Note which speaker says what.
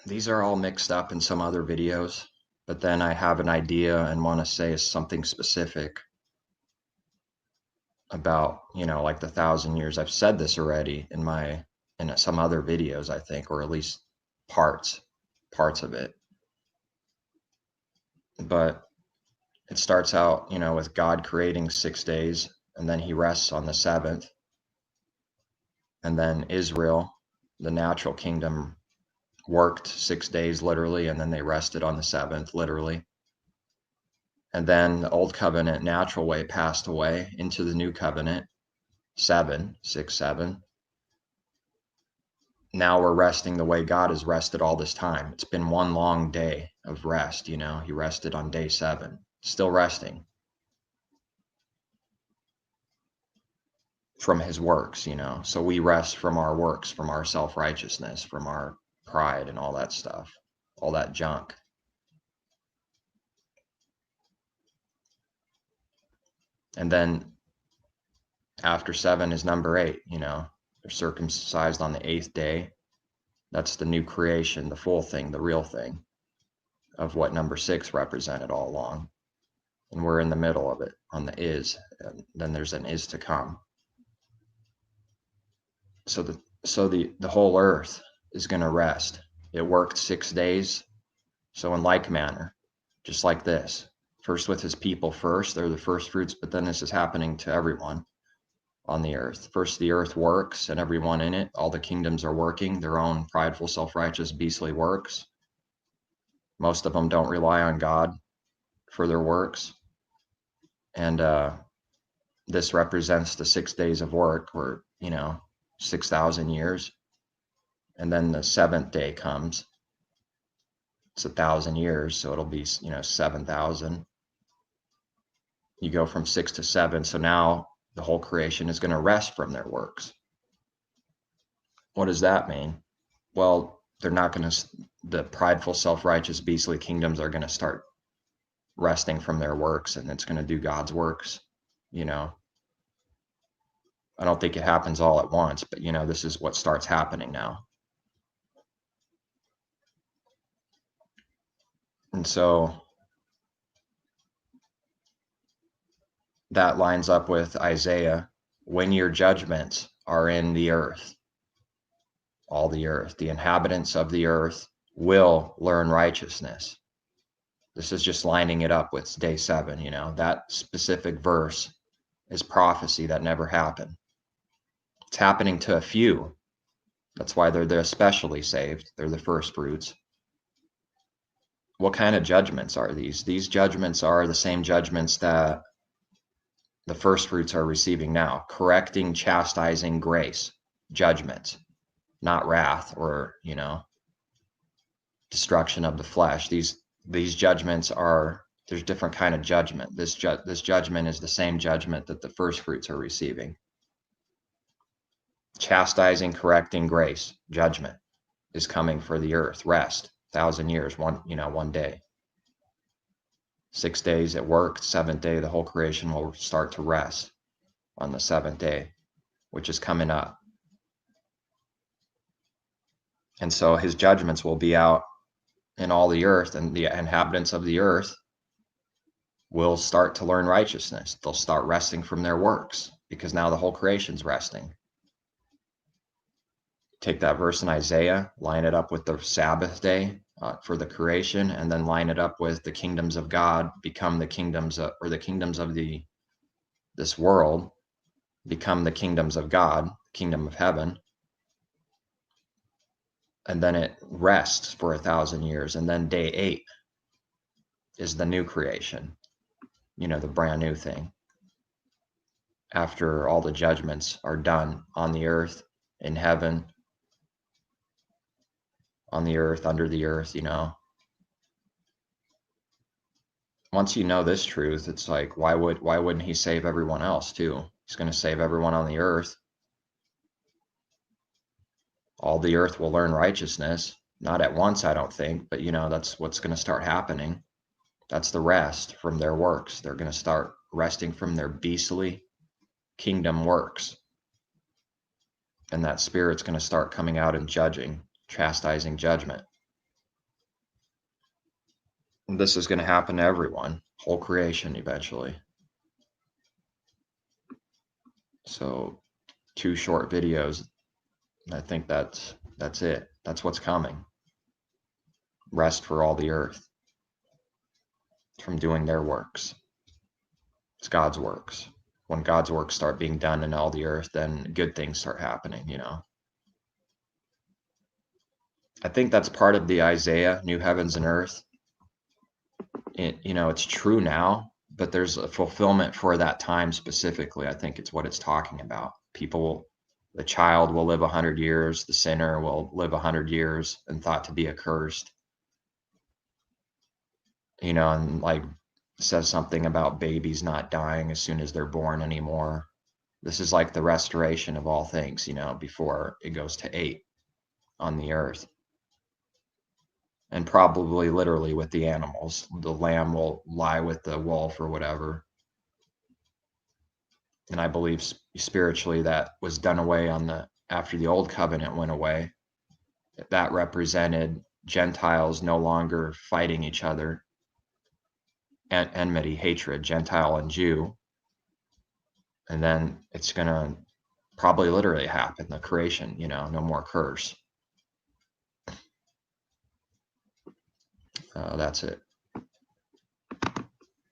Speaker 1: these are all mixed up in some other videos, but then I have an idea and want to say something specific about, like the 1,000 years. I've said this already in some other videos, I think, or at least parts of it. But it starts out, with God creating 6 days, and then he rests on the seventh. And then Israel, the natural kingdom, worked 6 days literally, and then they rested on the seventh literally. And then the old covenant natural way passed away into the new covenant, 7, 6, 7. Now we're resting the way God has rested all this time. It's been one long day of rest, He rested on day 7, still resting from his works, So we rest from our works, from our self-righteousness, from our pride and all that stuff, all that junk. And then after 7 is number 8, they're circumcised on the 8th day. That's the new creation, the full thing, the real thing of what number 6 represented all along. And we're in the middle of it on the is, and then there's an is to come. So the whole earth is going to rest. It worked 6 days. So in like manner, just like this, first with his people first, they're the first fruits, but then this is happening to everyone on the earth. First, the earth works and everyone in it, all the kingdoms are working their own prideful, self-righteous, beastly works. Most of them don't rely on God for their works. And this represents the 6 days of work, or 6,000 years. And then the seventh day comes. It's 1,000 years, so it'll be 7,000. You go from 6 to 7, so now the whole creation is going to rest from their works. What does that mean? Well, they're not going to, the prideful, self-righteous, beastly kingdoms are going to start resting from their works, and it's going to do God's works. I don't think it happens all at once, but this is what starts happening now. And so that lines up with Isaiah, when your judgments are in the earth, all the earth, the inhabitants of the earth will learn righteousness. This is just lining it up with day 7, that specific verse is prophecy that never happened. It's happening to a few. That's why they're especially saved. They're the first fruits. What kind of judgments are these? These judgments are the same judgments that the first fruits are receiving now. Correcting, chastising grace, judgment, not wrath or, destruction of the flesh. These judgments are, there's different kind of judgment. This judgment is the same judgment that the first fruits are receiving. Chastising, correcting grace, judgment is coming for the earth. Rest, 1,000 years, one day. 6 days it worked. 7th day, the whole creation will start to rest on the 7th day, which is coming up. And so his judgments will be out in all the earth, and the inhabitants of the earth will start to learn righteousness. They'll start resting from their works because now the whole creation's resting. Take that verse in Isaiah, line it up with the Sabbath day for the creation, and then line it up with the kingdoms of God become the kingdoms of, or the kingdoms of this world become the kingdoms of God, kingdom of heaven. And then it rests for 1,000 years. And then day 8 is the new creation, the brand new thing. After all the judgments are done on the earth, in heaven, on the earth, under the earth, Once you know this truth, it's like, why wouldn't he save everyone else too? He's going to save everyone on the earth. All the earth will learn righteousness. Not at once, I don't think, but that's what's going to start happening. That's the rest from their works. They're going to start resting from their beastly kingdom works. And that spirit's going to start coming out and judging, chastising judgment. This is going to happen to everyone, whole creation eventually. So 2 short videos. I think that's it. That's what's coming. Rest for all the earth from doing their works. It's God's works. When God's works start being done in all the earth, then good things start happening, you know. I think that's part of the Isaiah, new heavens and earth. You know, it's true now, but there's a fulfillment for that time specifically. I think it's what it's talking about. The child will live 100 years, the sinner will live 100 years and thought to be accursed. You know, and like says something about babies not dying as soon as they're born anymore. This is like the restoration of all things, you know, before it goes to 8 on the earth. And probably literally with the animals. The lamb will lie with the wolf or whatever. And I believe spiritually that was done away after the old covenant went away. That represented Gentiles no longer fighting each other, enmity, hatred, Gentile and Jew. And then it's going to probably literally happen, the creation, you know, no more curse. That's it.